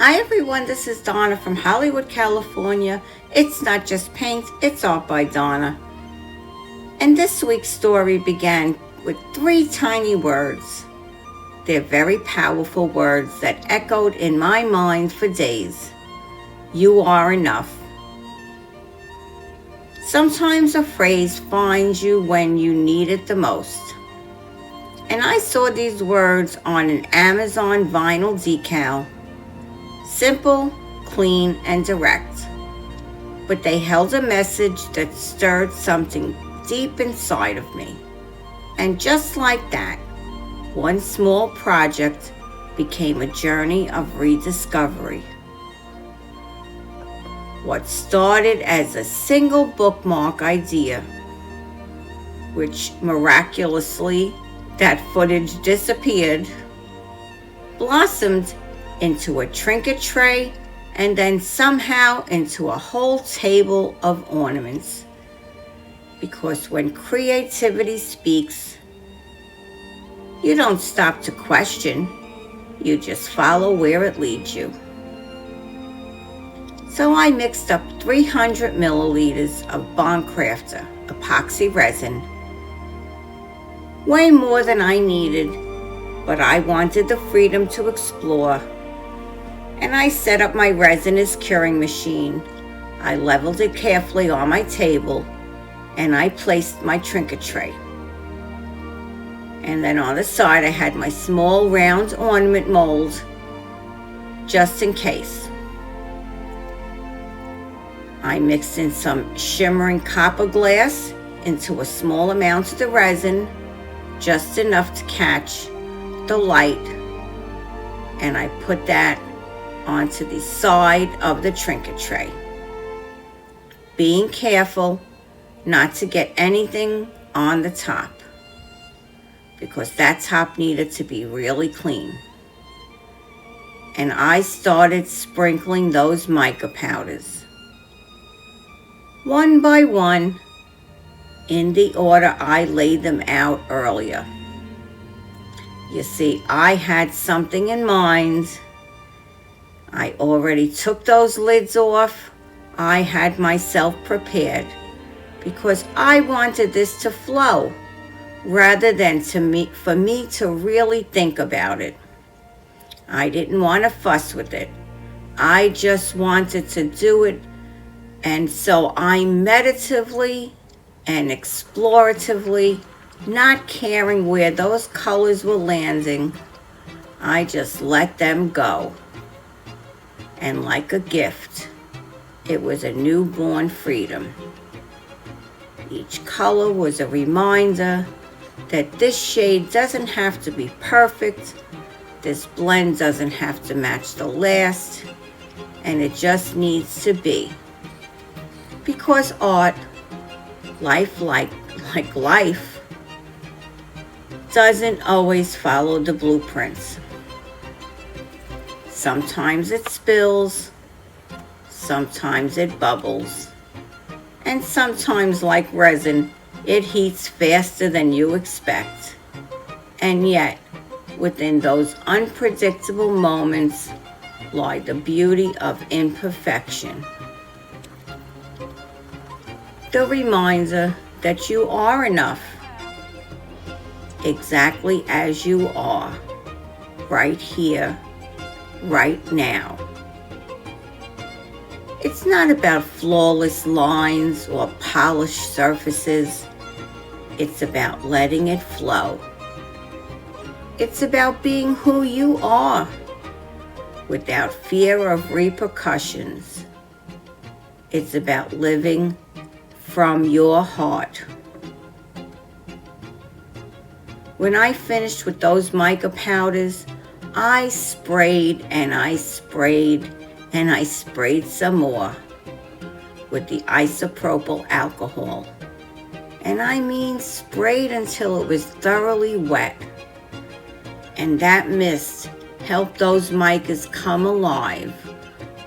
Hi everyone, this is Donna from Hollywood, California. It's not just paint, it's art by Donna. And this week's story began with 3 tiny words. They're very powerful words that echoed in my mind for days. You are enough. Sometimes a phrase finds you when you need it the most. And I saw these words on an Amazon vinyl decal. Simple, clean, and direct. But they held a message that stirred something deep inside of me. And just like that, one small project became a journey of rediscovery. What started as a single bookmark idea, which miraculously that footage disappeared, blossomed into a trinket tray and then somehow into a whole table of ornaments. Because when creativity speaks, you don't stop to question, you just follow where it leads you. So I mixed up 300 milliliters of Bondcraftor epoxy resin, way more than I needed, but I wanted the freedom to explore. And I set up my resinous curing machine. I leveled it carefully on my table, and I placed my trinket tray. And then on the side I had my small round ornament mold, just in case. I mixed in some shimmering copper glass into a small amount of the resin, just enough to catch the light, and I put that onto the side of the trinket tray, being careful not to get anything on the top, because that top needed to be really clean. And I started sprinkling those mica powders, one by one, in the order I laid them out earlier. You see, I had something in mind. I already took those lids off. I had myself prepared because I wanted this to flow rather than for me to really think about it. I didn't want to fuss with it. I just wanted to do it. And so I meditatively and exploratively, not caring where those colors were landing, I just let them go. And like a gift, it was a newborn freedom. Each color was a reminder that this shade doesn't have to be perfect, this blend doesn't have to match the last, and it just needs to be. Because art, life like life, doesn't always follow the blueprints. Sometimes it spills, sometimes it bubbles, and sometimes, like resin, it heats faster than you expect. And yet, within those unpredictable moments lie the beauty of imperfection. The reminder that you are enough, exactly as you are, right here, right now. It's not about flawless lines or polished surfaces. It's about letting it flow. It's about being who you are without fear of repercussions. It's about living from your heart. When I finished with those mica powders, I sprayed and I sprayed and I sprayed some more with the isopropyl alcohol. And I mean sprayed until it was thoroughly wet. And that mist helped those micas come alive,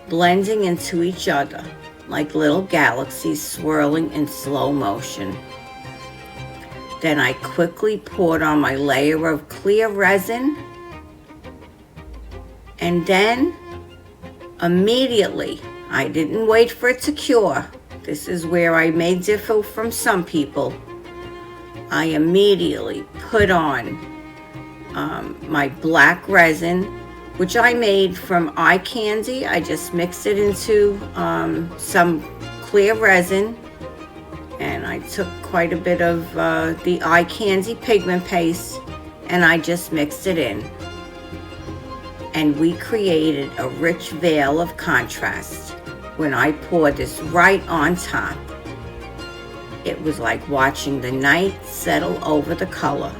blending into each other like little galaxies swirling in slow motion. Then I quickly poured on my layer of clear resin, and then Immediately, I didn't wait for it to cure. This is where I may differ from some people. I immediately put on my black resin, which I made from eye candy. I just mixed it into some clear resin, and I took quite a bit of the eye candy pigment paste, and I just mixed it in. And we created a rich veil of contrast when I poured this right on top. It was like watching the night settle over the color,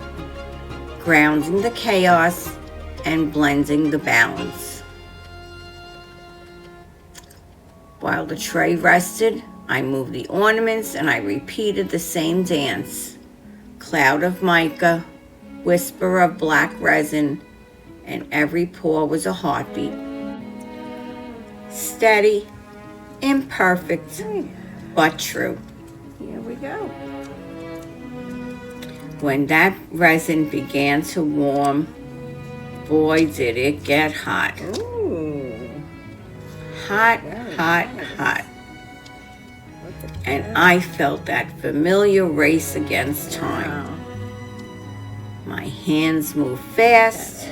grounding the chaos and blending the balance. While the tray rested, I moved the ornaments and I repeated the same dance. Cloud of mica, whisper of black resin, and every pour was a heartbeat. Steady, imperfect, but true. Here we go. When that resin began to warm, boy, did it get hot. Ooh. Hot, hot, hot. And I felt that familiar race against time. Wow. My hands moved fast,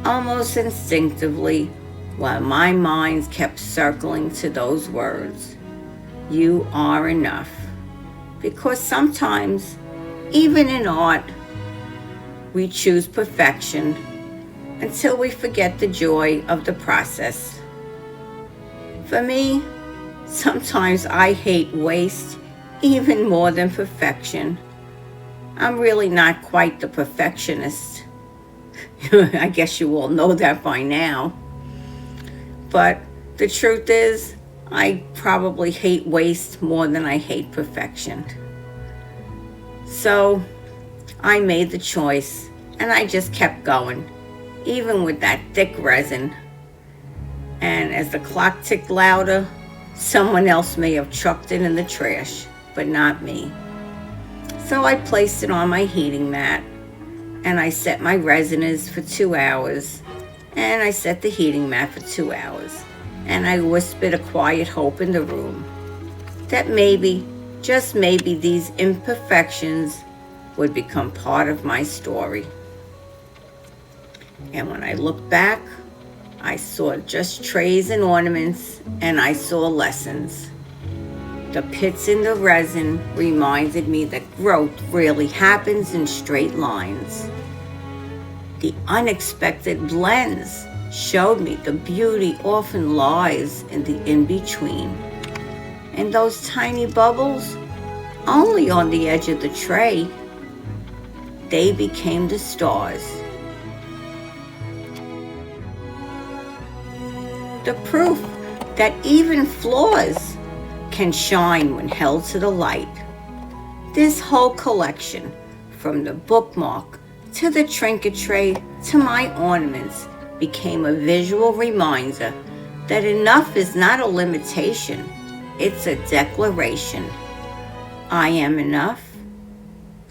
almost instinctively, while my mind kept circling to those words. You are enough. Because sometimes, even in art, we choose perfection until we forget the joy of the process. For me, sometimes I hate waste even more than perfection. I'm really not quite the perfectionist. I guess you all know that by now. But the truth is, I probably hate waste more than I hate perfection. So I made the choice and I just kept going, even with that thick resin. And as the clock ticked louder, someone else may have chucked it in the trash, but not me. So I placed it on my heating mat, and I set my resiners for 2 hours, and I set the heating mat for 2 hours, and I whispered a quiet hope in the room that maybe, just maybe, these imperfections would become part of my story. And when I looked back, I saw just trays and ornaments, and I saw lessons. The pits in the resin reminded me that growth rarely happens in straight lines. The unexpected blends showed me the beauty often lies in the in-between. And those tiny bubbles, only on the edge of the tray, they became the stars. The proof that even flaws can shine when held to the light. This whole collection, from the bookmark to the trinket tray to my ornaments, became a visual reminder that enough is not a limitation, it's a declaration. I am enough.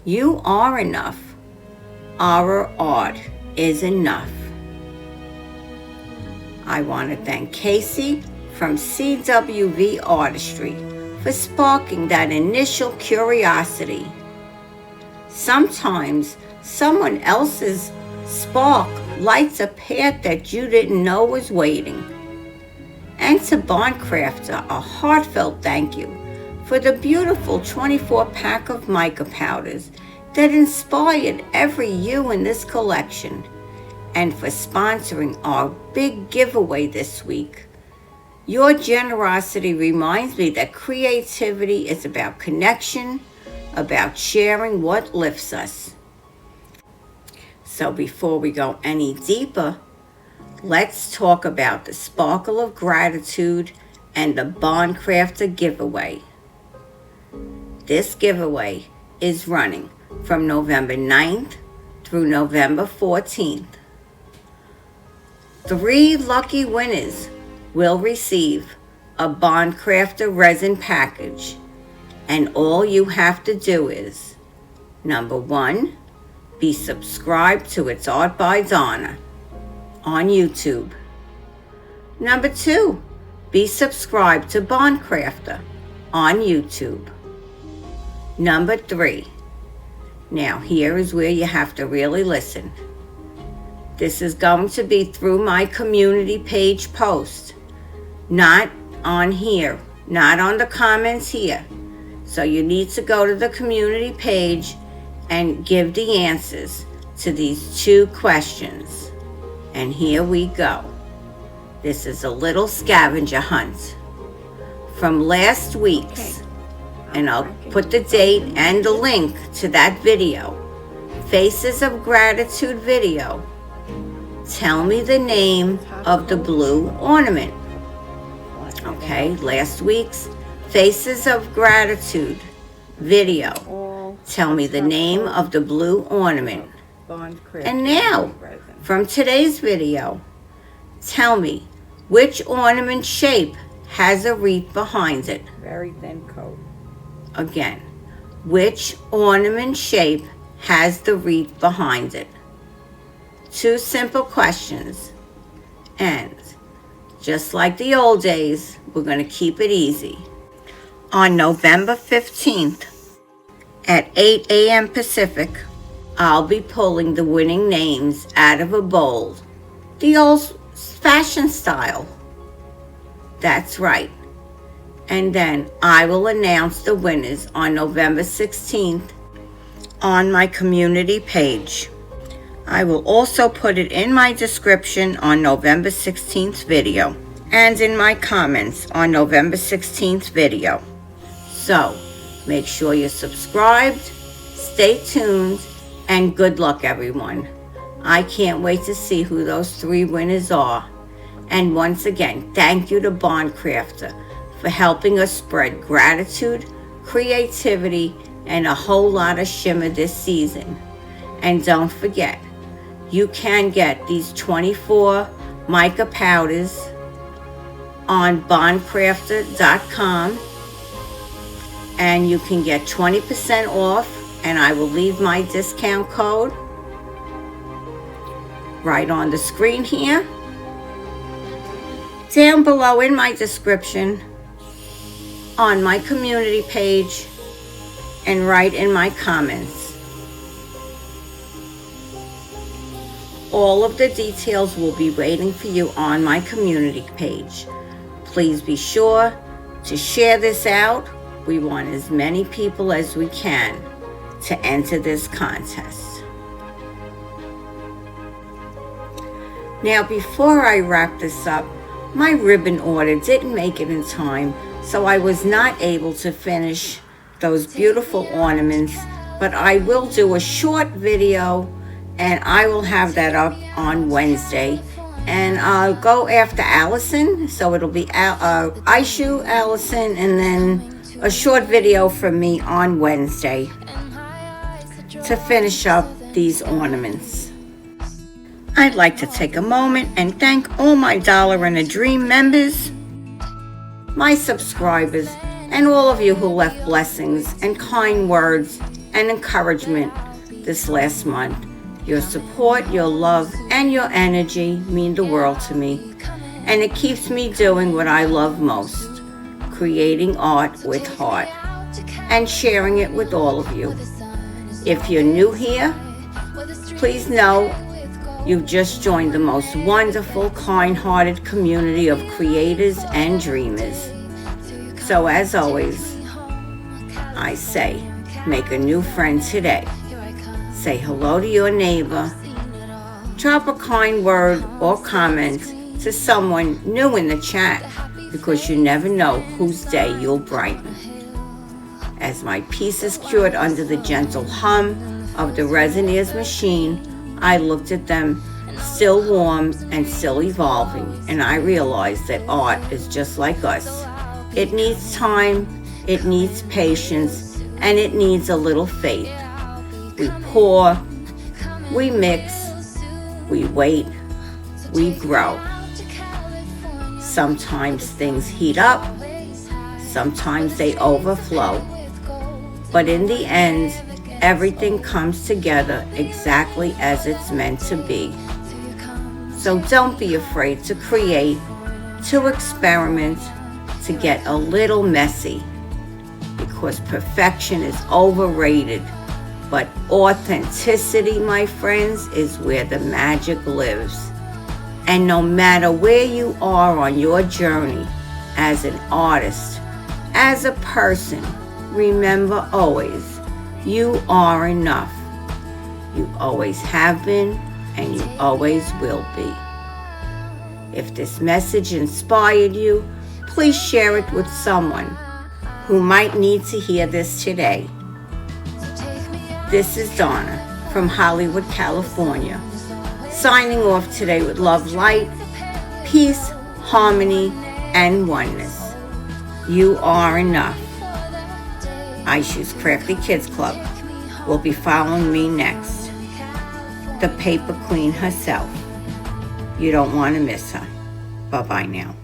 You are enough. Our art is enough. I want to thank Casey from CWV Artistry for sparking that initial curiosity. Sometimes someone else's spark lights a path that you didn't know was waiting. And to Bondcraftor, a heartfelt thank you for the beautiful 24-pack of mica powders that inspired every you in this collection, and for sponsoring our big giveaway this week. Your generosity reminds me that creativity is about connection, about sharing what lifts us. So before we go any deeper, let's talk about the Sparkle of Gratitude and the Bondcraftor giveaway. This giveaway is running from November 9th through November 14th. 3 lucky winners will receive a Bondcraftor resin package, and all you have to do is, number 1, be subscribed to It's Art by Donna on YouTube. Number 2, be subscribed to Bondcraftor on YouTube. Number 3, now here is where you have to really listen. This is going to be through my community page post, not on here, not on the comments here. So you need to go to the community page and give the answers to these 2 questions. And here we go. This is a little scavenger hunt from last week's, and I'll put the date and the link to that video. Faces of Gratitude video. Tell me the name of the blue ornament. Okay, last week's Faces of Gratitude video. Tell me the name of the blue ornament. And now, from today's video, tell me which ornament shape has a wreath behind it. Very thin coat. Again, which ornament shape has the wreath behind it? 2 simple questions. And just like the old days, we're going to keep it easy. On November 15th at 8 a.m. Pacific, I'll be pulling the winning names out of a bowl, the old-fashioned style. That's right. And then I will announce the winners on November 16th on my community page. I will also put it in my description on November 16th video and in my comments on November 16th video. So, make sure you're subscribed, stay tuned, and good luck everyone. I can't wait to see who those 3 winners are. And once again, thank you to Bondcraftor for helping us spread gratitude, creativity, and a whole lot of shimmer this season. And don't forget, you can get these 24 mica powders on bondcraftor.com, and you can get 20% off, and I will leave my discount code right on the screen here, down below in my description, on my community page, and right in my comments. All of the details will be waiting for you on my community page. Please be sure to share this out. We want as many people as we can to enter this contest. Now, before I wrap this up, my ribbon order didn't make it in time, so I was not able to finish those beautiful ornaments, but I will do a short video and I will have that up on Wednesday. And I'll go after Allison, so it'll be Aishu, Allison, and then a short video from me on Wednesday to finish up these ornaments. I'd like to take a moment and thank all my Dollar and a Dream members, my subscribers, and all of you who left blessings and kind words and encouragement this last month. Your support, your love, and your energy mean the world to me, and it keeps me doing what I love most, creating art with heart and sharing it with all of you. If you're new here, please know you've just joined the most wonderful, kind-hearted community of creators and dreamers. So as always, I say, make a new friend today. Say hello to your neighbor. Drop a kind word or comment to someone new in the chat, because you never know whose day you'll brighten. As my piece is cured under the gentle hum of the Resin's machine, I looked at them, still warm and still evolving, and I realized that art is just like us. It needs time, it needs patience, and it needs a little faith. We pour, we mix, we wait, we grow. Sometimes things heat up, sometimes they overflow. But in the end, everything comes together exactly as it's meant to be. So don't be afraid to create, to experiment, to get a little messy, because perfection is overrated, but authenticity, my friends, is where the magic lives. And no matter where you are on your journey, as an artist, as a person, remember always, you are enough. You always have been, and you always will be. If this message inspired you, please share it with someone who might need to hear this today. This is Donna from Hollywood, California, signing off today with love, light, peace, harmony, and oneness. You are enough. Aishu's Crafty Kids Club will be following me next. The Paper Queen herself. You don't want to miss her. Bye-bye now.